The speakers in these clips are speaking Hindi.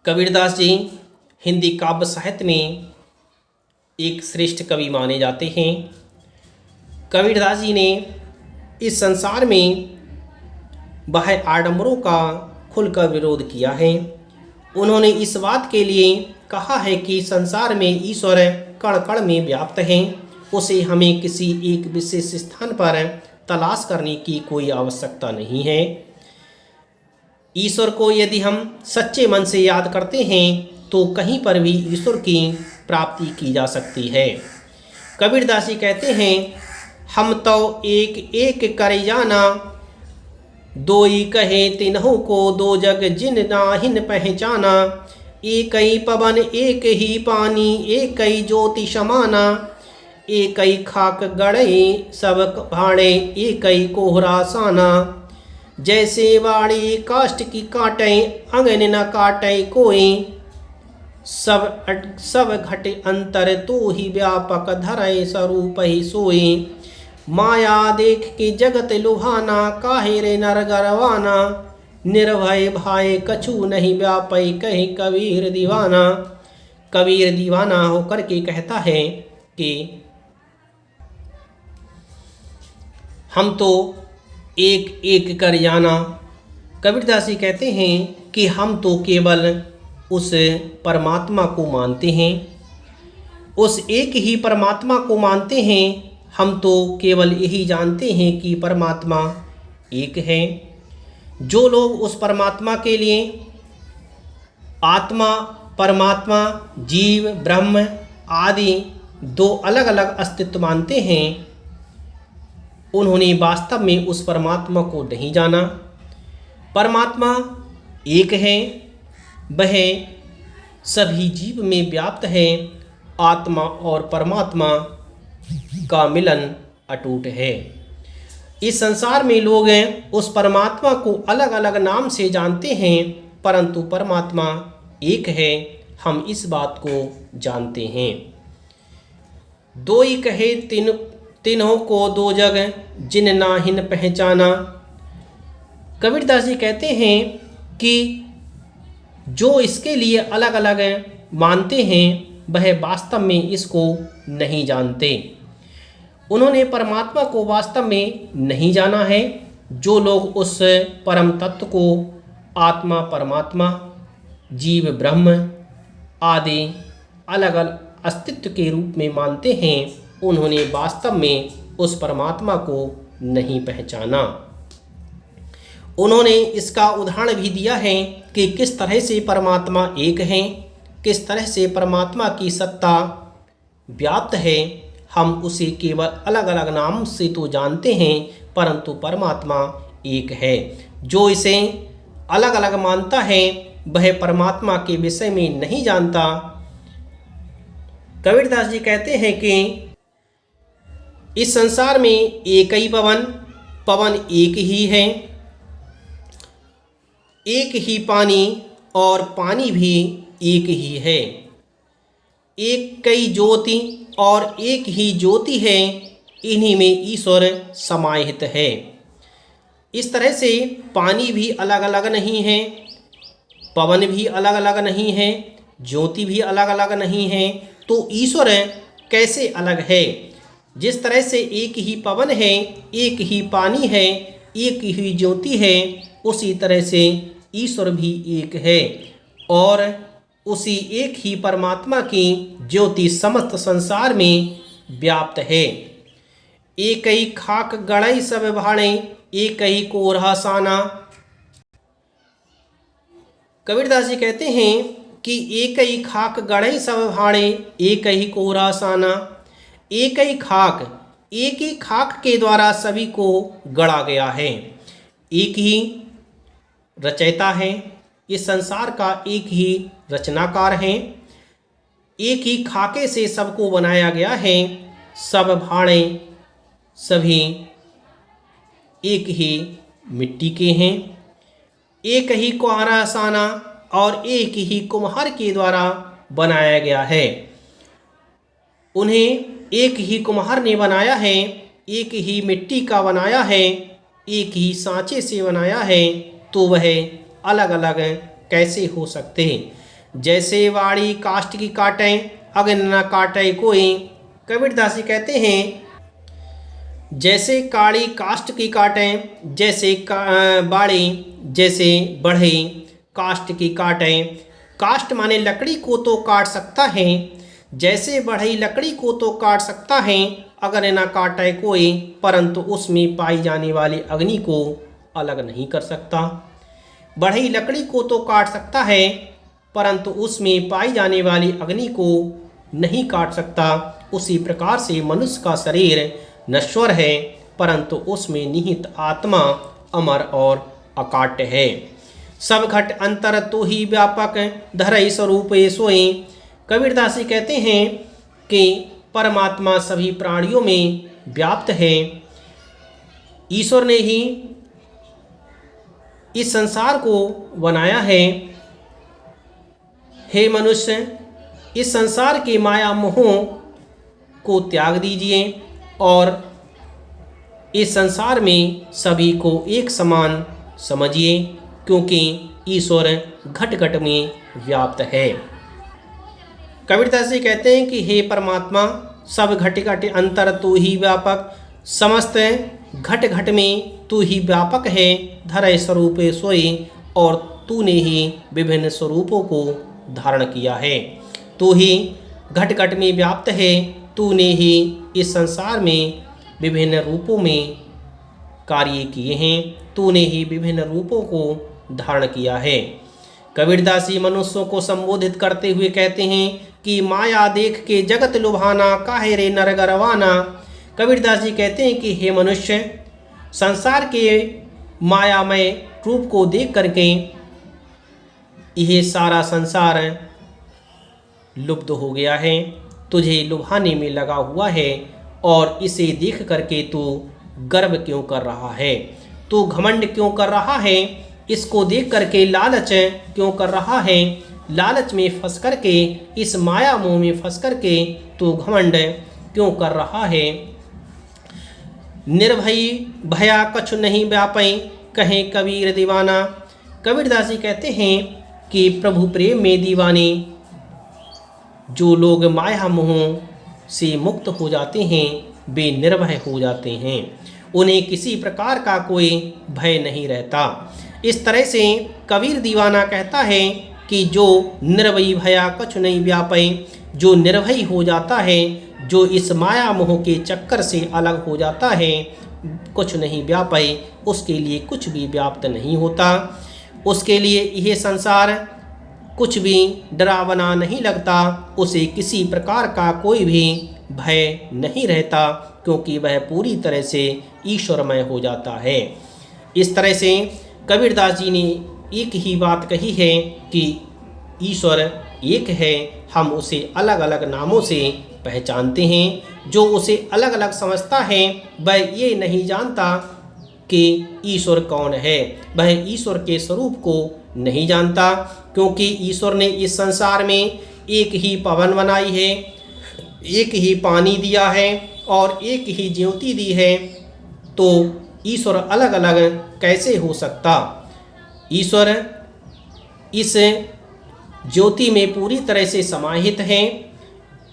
कबीरदास जी हिंदी काव्य साहित्य में एक श्रेष्ठ कवि माने जाते हैं। कबीरदास जी ने इस संसार में बाह्य आडंबरों का खुलकर विरोध किया है। उन्होंने इस बात के लिए कहा है कि संसार में ईश्वर कण कण में व्याप्त हैं, उसे हमें किसी एक विशेष स्थान पर तलाश करने की कोई आवश्यकता नहीं है। ईश्वर को यदि हम सच्चे मन से याद करते हैं तो कहीं पर भी ईश्वर की प्राप्ति की जा सकती है। कबीरदास जी कहते हैं, हम तो एक एक कर जाना, दोई कहे तिन्हों को दो जग जिन नाहिन पहचाना। एक ही पवन एक ही पानी एक ही ज्योति समाना। एक ही खाक गड़े सब भाड़े एक ही कोहरा साना। जैसे बाड़ी काष्ठ की काटे अंगन न काटे कोई। सब घटे अंतर तो ही व्यापक धरे स्वरूप ही सोई। माया देख के जगत लुभाना काहे रे नर गरवाना। निर्भय भाई कछु नहीं व्यापै कहे कबीर दीवाना। कबीर दीवाना होकर के कहता है कि हम तो एक एक कर जाना। कबीरदास जी कहते हैं कि हम तो केवल उस परमात्मा को मानते हैं, उस एक ही परमात्मा को मानते हैं। हम तो केवल यही जानते हैं कि परमात्मा एक है। जो लोग उस परमात्मा के लिए आत्मा, परमात्मा, जीव, ब्रह्म आदि दो अलग अलग अस्तित्व मानते हैं, उन्होंने वास्तव में उस परमात्मा को नहीं जाना। परमात्मा एक है, वह सभी जीव में व्याप्त है। आत्मा और परमात्मा का मिलन अटूट है। इस संसार में लोग उस परमात्मा को अलग अलग नाम से जानते हैं, परंतु परमात्मा एक है, हम इस बात को जानते हैं। दो ही कहे तिन्हों को दो जग जिन नाहिन पहचाना। कबीरदास जी कहते हैं कि जो इसके लिए अलग अलग मानते हैं वह वास्तव में इसको नहीं जानते। उन्होंने परमात्मा को वास्तव में नहीं जाना है। जो लोग उस परम तत्व को आत्मा, परमात्मा, जीव, ब्रह्म आदि अलग अलग अस्तित्व के रूप में मानते हैं, उन्होंने वास्तव में उस परमात्मा को नहीं पहचाना। उन्होंने इसका उदाहरण भी दिया है कि किस तरह से परमात्मा एक है, किस तरह से परमात्मा की सत्ता व्याप्त है। हम उसे केवल अलग अलग नाम से तो जानते हैं, परंतु परमात्मा एक है। जो इसे अलग अलग मानता है वह परमात्मा के विषय में नहीं जानता। कबीरदास जी कहते हैं कि इस संसार में एक ही पवन एक ही है, एक ही पानी और पानी भी एक ही है। एक कई ज्योति और एक ही ज्योति है, इन्हीं में ईश्वर समाहित है। इस तरह से पानी भी अलग अलग नहीं है, पवन भी अलग अलग नहीं है, ज्योति भी अलग अलग नहीं है, तो ईश्वर कैसे अलग है? जिस तरह से एक ही पवन है, एक ही पानी है, एक ही ज्योति है, उसी तरह से ईश्वर भी एक है और उसी एक ही परमात्मा की ज्योति समस्त संसार में व्याप्त है। एक ही खाक गड़ई सब भाड़े एक ही कोरहा साना। कबीरदास जी कहते हैं कि एक ही खाक गड़ई सब भाड़े एक ही कोरहा साना। एक ही खाक, एक ही खाक के द्वारा सभी को गढ़ा गया है। एक ही रचयिता है, इस संसार का एक ही रचनाकार है। एक ही खाके से सबको बनाया गया है। सब भाड़े सभी एक ही मिट्टी के हैं। एक ही कुम्हारा साना और एक ही कुम्हार के द्वारा बनाया गया है। उन्हें एक ही कुम्हार ने बनाया है, एक ही मिट्टी का बनाया है, एक ही सांचे से बनाया है, तो वह अलग अलग कैसे हो सकते हैं? जैसे वाड़ी काष्ठ की काटें अग्नि न काटे कोई। कबीरदास जी कहते हैं जैसे काड़ी काष्ठ की काटें, जैसे बाड़ी जैसे बढ़ई काष्ठ की काटें। काष्ठ माने लकड़ी को तो काट सकता है, जैसे बढ़ई लकड़ी को तो काट सकता है, अगर न काटे कोई, परंतु उसमें पाई जाने वाली अग्नि को अलग नहीं कर सकता। बढ़ई लकड़ी को तो काट सकता है, परंतु उसमें पाई जाने वाली अग्नि को नहीं काट सकता। उसी प्रकार से मनुष्य का शरीर नश्वर है, परंतु उसमें निहित आत्मा अमर और अकाट्य है। सब घट अंतर तो ही व्यापक धरई स्वरूप सोई। कबीरदास जी कहते हैं कि परमात्मा सभी प्राणियों में व्याप्त है। ईश्वर ने ही इस संसार को बनाया है। हे मनुष्य, इस संसार के माया मोहों को त्याग दीजिए और इस संसार में सभी को एक समान समझिए, क्योंकि ईश्वर घट घट में व्याप्त है। कबीरदास जी कहते हैं कि हे परमात्मा, सब घट घट अंतर तू ही व्यापक, समस्त घट घट में तू ही व्यापक है। धरय स्वरूप सोई, और तूने ही विभिन्न स्वरूपों को धारण किया है। तू ही घट घट में व्याप्त है, तूने ही इस संसार में विभिन्न रूपों में कार्य किए हैं, तूने ही विभिन्न रूपों को धारण किया है। कबीरदास जी मनुष्यों को संबोधित करते हुए कहते हैं कि माया देख के जगत लुभाना, काहे रे नर गरवाना। कबीरदास जी कहते हैं कि हे मनुष्य, संसार के मायामय रूप को देख करके यह सारा संसार लुप्त हो गया है, तुझे लुभाने में लगा हुआ है, और इसे देख करके तू गर्व क्यों कर रहा है, तू घमंड क्यों कर रहा है, इसको देख करके लालच क्यों कर रहा है, लालच में फंस करके, इस माया मोह में फंस करके तू घमंड क्यों कर रहा है। निर्भय भया कछु नहीं व्यापै, कहे कबीर दीवाना। कबीरदास जी कहते हैं कि प्रभु प्रेम में दीवाने जो लोग माया मोह से मुक्त हो जाते हैं, वे निर्भय हो जाते हैं, उन्हें किसी प्रकार का कोई भय नहीं रहता। इस तरह से कबीर दीवाना कहता है कि जो निर्भय भया कछु नहीं व्यापै, जो निर्भय हो जाता है, जो इस माया मोह के चक्कर से अलग हो जाता है, कुछ नहीं व्यापै, उसके लिए कुछ भी व्याप्त नहीं होता, उसके लिए यह संसार कुछ भी डरावना नहीं लगता, उसे किसी प्रकार का कोई भी भय नहीं रहता, क्योंकि वह पूरी तरह से ईश्वरमय हो जाता है। इस तरह से कबीरदास जी ने एक ही बात कही है कि ईश्वर एक है, हम उसे अलग अलग नामों से पहचानते हैं। जो उसे अलग अलग समझता है वह ये नहीं जानता कि ईश्वर कौन है, वह ईश्वर के स्वरूप को नहीं जानता, क्योंकि ईश्वर ने इस संसार में एक ही पवन बनाई है, एक ही पानी दिया है और एक ही ज्योति दी है, तो ईश्वर अलग अलग कैसे हो सकता। ईश्वर इस ज्योति में पूरी तरह से समाहित है,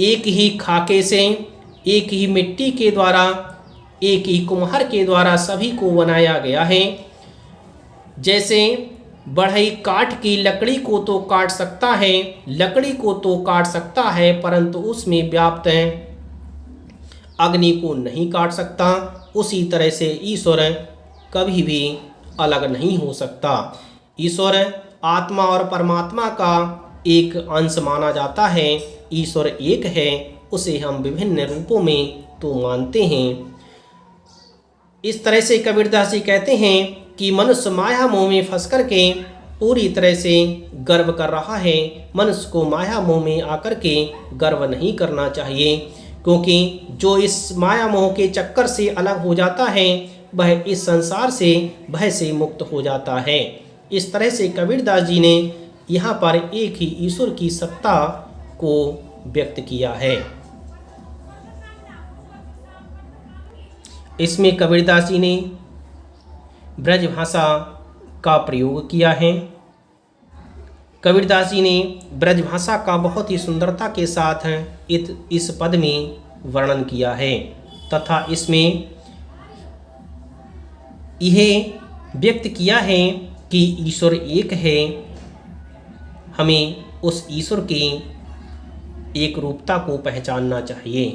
एक ही खाके से, एक ही मिट्टी के द्वारा, एक ही कुम्हार के द्वारा सभी को बनाया गया है। जैसे बढ़ई काठ की लकड़ी को तो काट सकता है, लकड़ी को तो काट सकता है, परंतु उसमें व्याप्त अग्नि को नहीं काट सकता। उसी तरह से ईश्वर कभी भी अलग नहीं हो सकता। ईश्वर आत्मा और परमात्मा का एक अंश माना जाता है। ईश्वर एक है, उसे हम विभिन्न रूपों में तो मानते हैं। इस तरह से कबीरदास जी कहते हैं कि मनुष्य माया मोह में फंस करके पूरी तरह से गर्व कर रहा है। मनुष्य को माया मोह में आकर के गर्व नहीं करना चाहिए, क्योंकि जो इस माया मोह के चक्कर से अलग हो जाता है वह इस संसार से भय से मुक्त हो जाता है। इस तरह से कबीरदास जी ने यहाँ पर एक ही ईश्वर की सत्ता को व्यक्त किया है। इसमें कबीरदास जी ने ब्रज भाषा का प्रयोग किया है। कबीरदास जी ने ब्रजभाषा का बहुत ही सुंदरता के साथ इस पद में वर्णन किया है तथा इसमें यह व्यक्त किया है कि ईश्वर एक है। हमें उस ईश्वर की एक रूपता को पहचानना चाहिए।